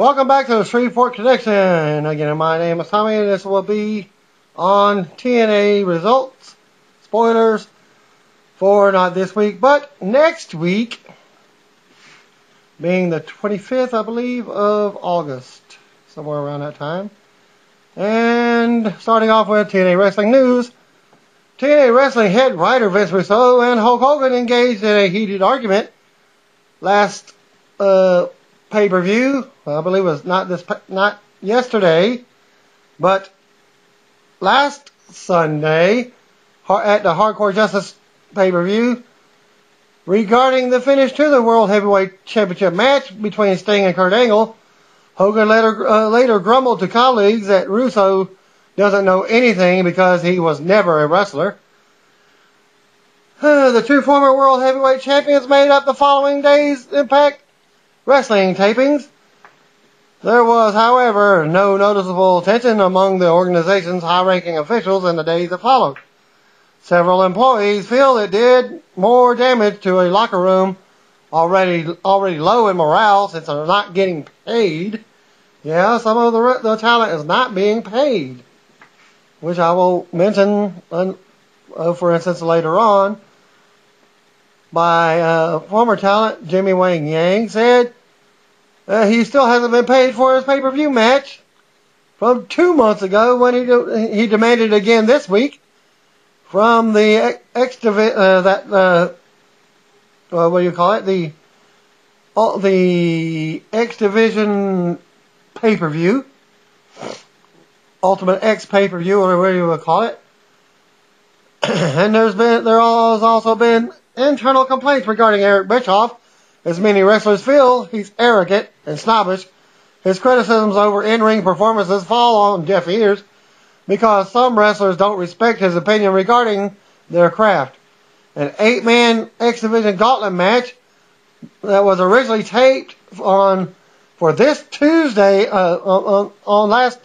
Welcome back to the Shreveport Connection. Again, my name is Tommy, and this will be on TNA results, spoilers for not this week, but next week, being the 25th, I believe, of August, somewhere around that time. And starting off with TNA Wrestling News, TNA Wrestling head writer Vince Russo and Hulk Hogan engaged in a heated argument last pay-per-view. I believe it was not yesterday, but last Sunday at the Hardcore Justice pay-per-view regarding the finish to the World Heavyweight Championship match between Sting and Kurt Angle. Hogan later grumbled to colleagues that Russo doesn't know anything because he was never a wrestler. The two former World Heavyweight Champions made up the following day's Impact Wrestling tapings. There was, however, no noticeable tension among the organization's high-ranking officials in the days that followed. Several employees feel it did more damage to a locker room already low in morale since they're not getting paid. Yeah, some of the talent is not being paid, which I will mention, for instance, later on. By former talent Jimmy Wang Yang said he still hasn't been paid for his pay-per-view match from 2 months ago when he demanded again this week from the the X Division pay-per-view, Ultimate X pay-per-view, or whatever you would call it. And there has also been internal complaints regarding Eric Bischoff, as many wrestlers feel he's arrogant and snobbish. His criticisms over in-ring performances fall on deaf ears because some wrestlers don't respect his opinion regarding their craft. An 8-man X Division Gauntlet match that was originally taped for this Tuesday, on last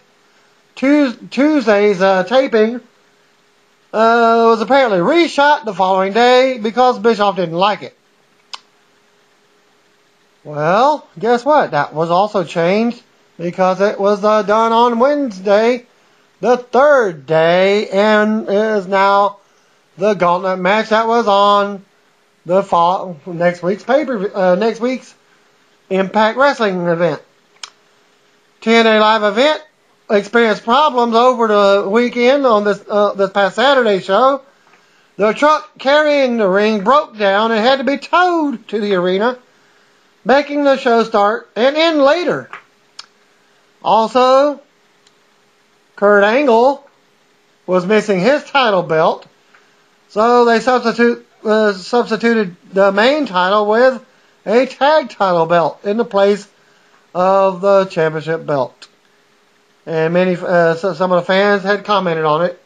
Tuesday's taping, was apparently reshot the following day because Bischoff didn't like it. Well, guess what? That was also changed because it was done on Wednesday, the third day, and is now the Gauntlet match that was on the next week's Impact Wrestling event. TNA Live event experienced problems over the weekend on this past Saturday show. The truck carrying the ring broke down and had to be towed to the arena, making the show start and end later. Also, Kurt Angle was missing his title belt, so they substituted the main title with a tag title belt in the place of the championship belt. And some of the fans had commented on it.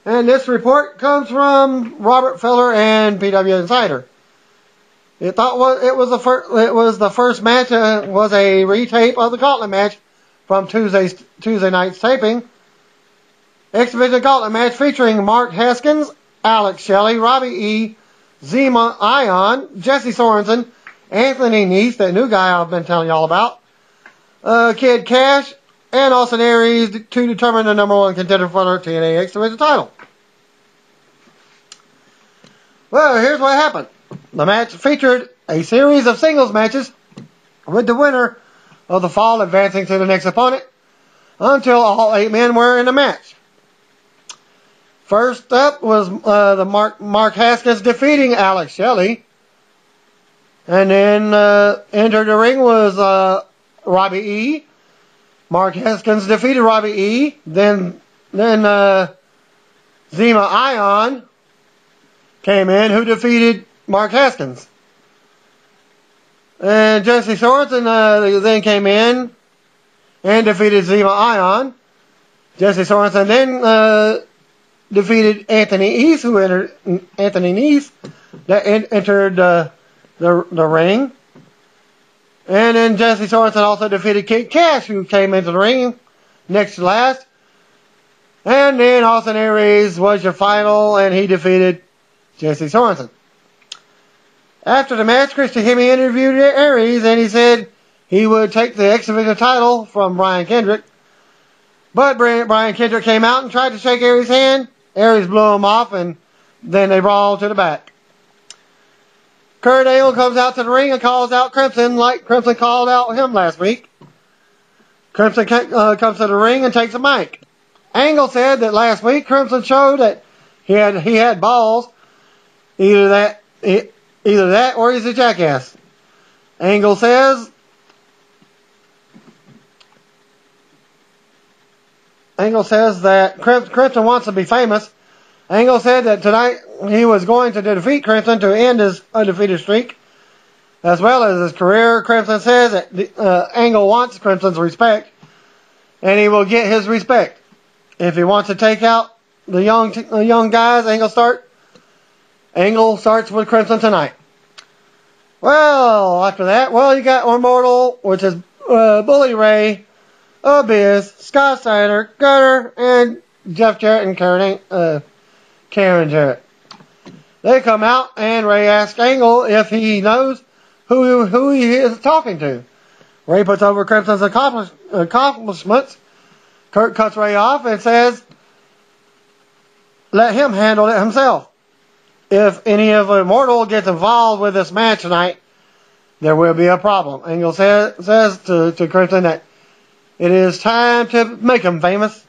And this report comes from Robert Feller and PW Insider. It was the first match was a retape of the Gauntlet match from Tuesday night's taping. X Division Gauntlet match featuring Mark Haskins, Alex Shelley, Robbie E, Zema Ion, Jesse Sorensen, Anthony Nese, that new guy I've been telling y'all about, Kid Cash, and Austin Aries to determine the number one contender for the TNA X Division title. Well, here's what happened. The match featured a series of singles matches with the winner of the fall advancing to the next opponent until all 8 men were in the match. First up was the Mark Haskins defeating Alex Shelley. And then entered the ring was Robbie E. Mark Haskins defeated Robbie E. Then Zema Ion came in, who defeated Mark Haskins. And Jesse Sorensen then came in and defeated Zema Ion. Jesse Sorensen then defeated Anthony Nese, that entered the ring. And then Jesse Sorensen also defeated Kid Cash, who came into the ring next to last. And then Austin Aries was your final, and he defeated Jesse Sorensen. After the match, Christian Hemme interviewed Aries, and he said he would take the X Division title from Brian Kendrick. But Brian Kendrick came out and tried to shake Aries' hand. Aries blew him off, and then they brawled to the back. Kurt Angle comes out to the ring and calls out Crimson like Crimson called out him last week. Crimson comes to the ring and takes a mic. Angle said that last week Crimson showed that he had balls. Either that or he's a jackass. Angle says that Crimson wants to be famous. Angle said that tonight he was going to defeat Crimson to end his undefeated streak, as well as his career. Crimson says that Angle wants Crimson's respect, and he will get his respect. If he wants to take out the young guys, Angle starts with Crimson tonight. Well, after that, you got Immortal, which is Bully Ray, Abyss, Scott Steiner, Gunner, and Jeff Jarrett and Karen Jarrett. They come out, and Ray asks Angle if he knows who he is talking to. Ray puts over Crimson's accomplishments. Kurt cuts Ray off and says, let him handle it himself. If any of Immortal gets involved with this match tonight, there will be a problem. Angle says to Crimson that it is time to make him famous.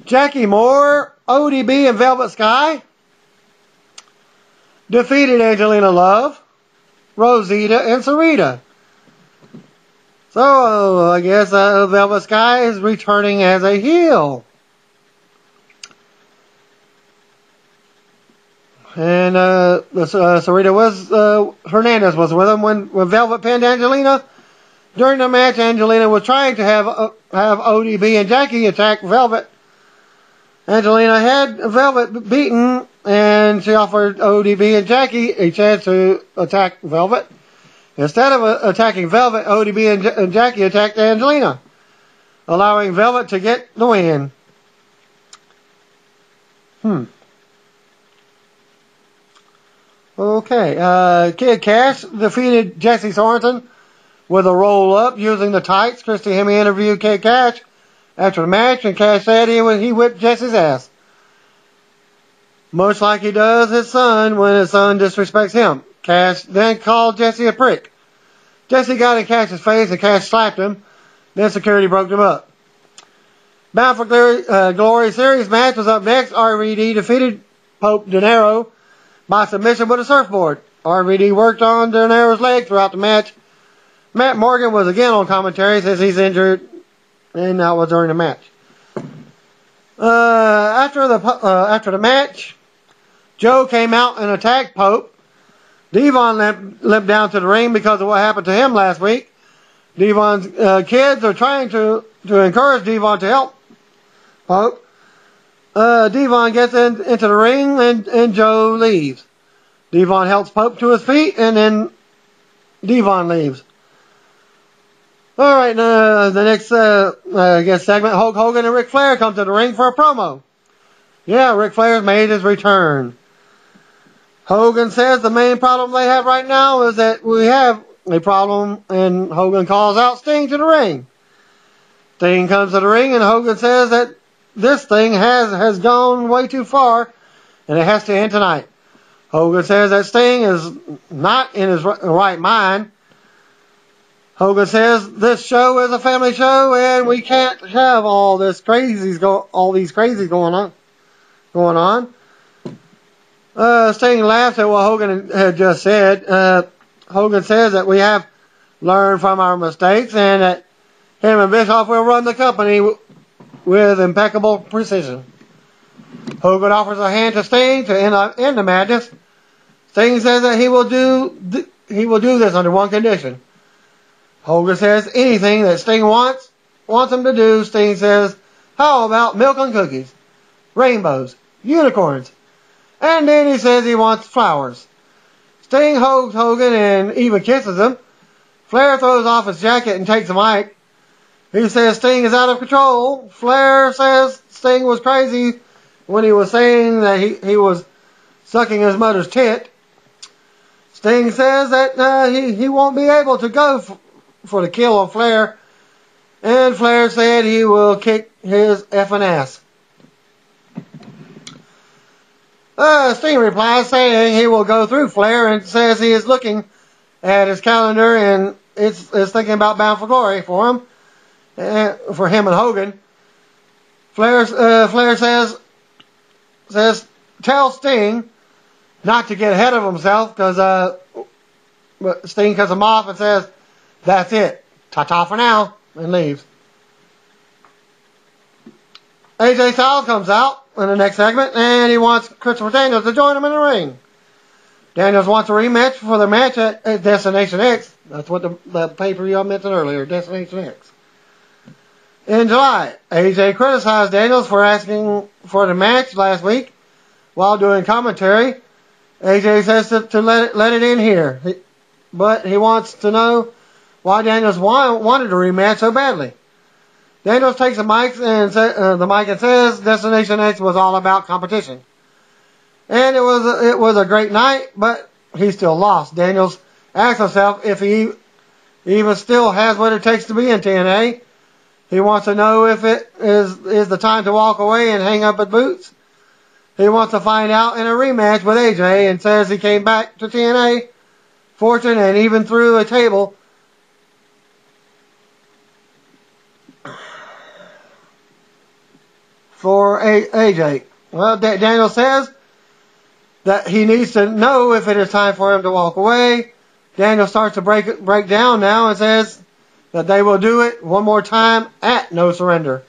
Jackie Moore, ODB, and Velvet Sky defeated Angelina Love, Rosita, and Sarita. So, I guess Velvet Sky is returning as a heel. And Sarita Hernandez was with him when Velvet pinned Angelina. During the match, Angelina was trying to have ODB and Jackie attack Velvet. Angelina had Velvet beaten, and she offered ODB and Jackie a chance to attack Velvet. Instead of attacking Velvet, ODB and Jackie attacked Angelina, allowing Velvet to get the win. Okay, Kid Cash defeated Jesse Sorensen with a roll-up using the tights. Christy Hemme interviewed Kid Cash after the match, and Cash said he whipped Jesse's ass, much like he does his son when his son disrespects him. Cash then called Jesse a prick. Jesse got in Cash's face, and Cash slapped him. Then security broke him up. Bound for Glory Series match was up next. RVD defeated Pope De Niro by submission with a surfboard. RVD worked on De Niro's leg throughout the match. Matt Morgan was again on commentary since he's injured, and that was during the match. After the match, Joe came out and attacked Pope. Devon limped down to the ring because of what happened to him last week. Devon's kids are trying to encourage Devon to help Pope. Devon gets into the ring, and Joe leaves. Devon helps Pope to his feet, and then Devon leaves. All right, the next segment, Hulk Hogan and Ric Flair come to the ring for a promo. Yeah, Ric Flair's made his return. Hogan says the main problem they have right now is that we have a problem, and Hogan calls out Sting to the ring. Sting comes to the ring, and Hogan says that this thing has gone way too far, and it has to end tonight. Hogan says that Sting is not in his right mind. Hogan says this show is a family show, and we can't have all these crazies going on. Sting laughs at what Hogan had just said. Hogan says that we have learned from our mistakes, and that him and Bischoff will run the company with impeccable precision. Hogan offers a hand to Sting to end the madness. Sting says that he will do this under one condition. Hogan says anything that Sting wants him to do. Sting says, how about milk and cookies, rainbows, unicorns? And then he says he wants flowers. Sting hugs Hogan and even kisses him. Flair throws off his jacket and takes the mic. He says Sting is out of control. Flair says Sting was crazy when he was saying that he was sucking his mother's tit. Sting says that he won't be able to go for the kill of Flair, and Flair said he will kick his effing ass. Sting replies saying he will go through Flair and says he is looking at his calendar and it's thinking about Bound for Glory for him and Hogan. Flair says tell Sting not to get ahead of himself because Sting cuts him off and says, "That's it. Ta-ta for now," and leaves. AJ Styles comes out in the next segment and he wants Christopher Daniels to join him in the ring. Daniels wants a rematch for the match at Destination X. That's what the pay-per-view I mentioned earlier, Destination X. In July, AJ criticized Daniels for asking for the match last week while doing commentary. AJ says to let it in here, but he wants to know why Daniels wanted a rematch so badly. Daniels takes the mic and says Destination X was all about competition. And it was a great night, but he still lost. Daniels asks himself if he even still has what it takes to be in TNA. He wants to know if it is the time to walk away and hang up his boots. He wants to find out in a rematch with AJ and says he came back to TNA, fortune, and even threw a table for AJ. Well, Daniel says that he needs to know if it is time for him to walk away. Daniel starts to break down now and says that they will do it one more time at No Surrender.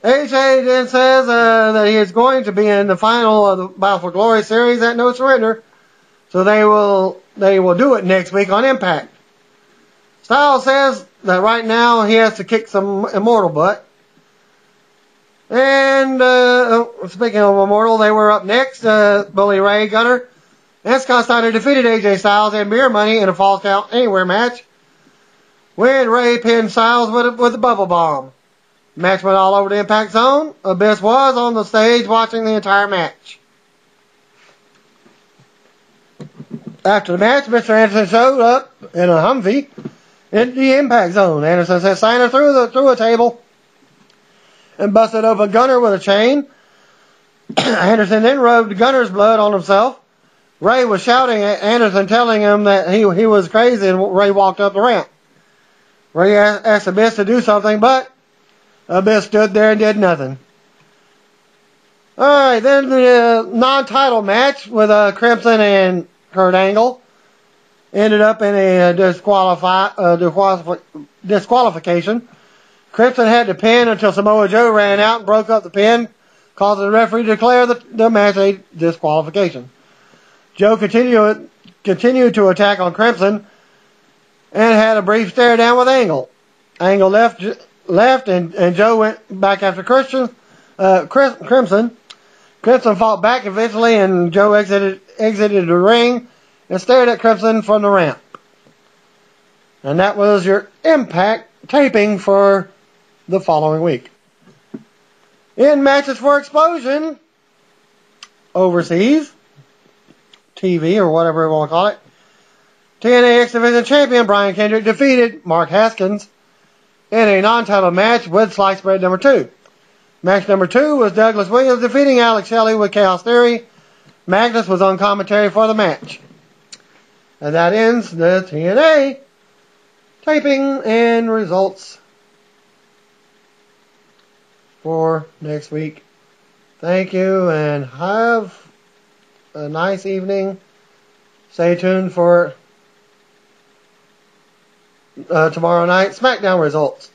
AJ then says that he is going to be in the final of the Battle for Glory series at No Surrender, so they will do it next week on Impact. Styles says that right now he has to kick some Immortal butt. And speaking of Immortal, they were up next. Bully Ray, Gunner, and Scott Steiner defeated AJ Styles and Beer Money in a Falls Count Anywhere match when Ray pinned Styles with a bubble bomb. Match went all over the Impact Zone. Abyss was on the stage watching the entire match. After the match, Mr. Anderson showed up in a Humvee in the Impact Zone. Anderson said Steiner through a table and busted open Gunner with a chain. Anderson then rubbed Gunner's blood on himself. Ray was shouting at Anderson, telling him that he was crazy, and Ray walked up the ramp. Ray asked Abyss to do something, but Abyss stood there and did nothing. Alright, then the non-title match with Crimson and Kurt Angle ended up in a disqualification. Crimson had to pin until Samoa Joe ran out and broke up the pin, causing the referee to declare the match a disqualification. Joe continued to attack on Crimson and had a brief stare down with Angle. Angle left and Joe went back after Crimson. Crimson fought back eventually and Joe exited the ring and stared at Crimson from the ramp. And that was your Impact taping for the following week. In matches for Explosion, overseas, TV or whatever you want to call it, TNA X Division Champion Brian Kendrick defeated Mark Haskins in a non-title match with Slice Bread number 2. Match number 2 was Douglas Williams defeating Alex Shelley with Chaos Theory. Magnus was on commentary for the match. And that ends the TNA taping and results for next week. Thank you and have a nice evening. Stay tuned for tomorrow night SmackDown results.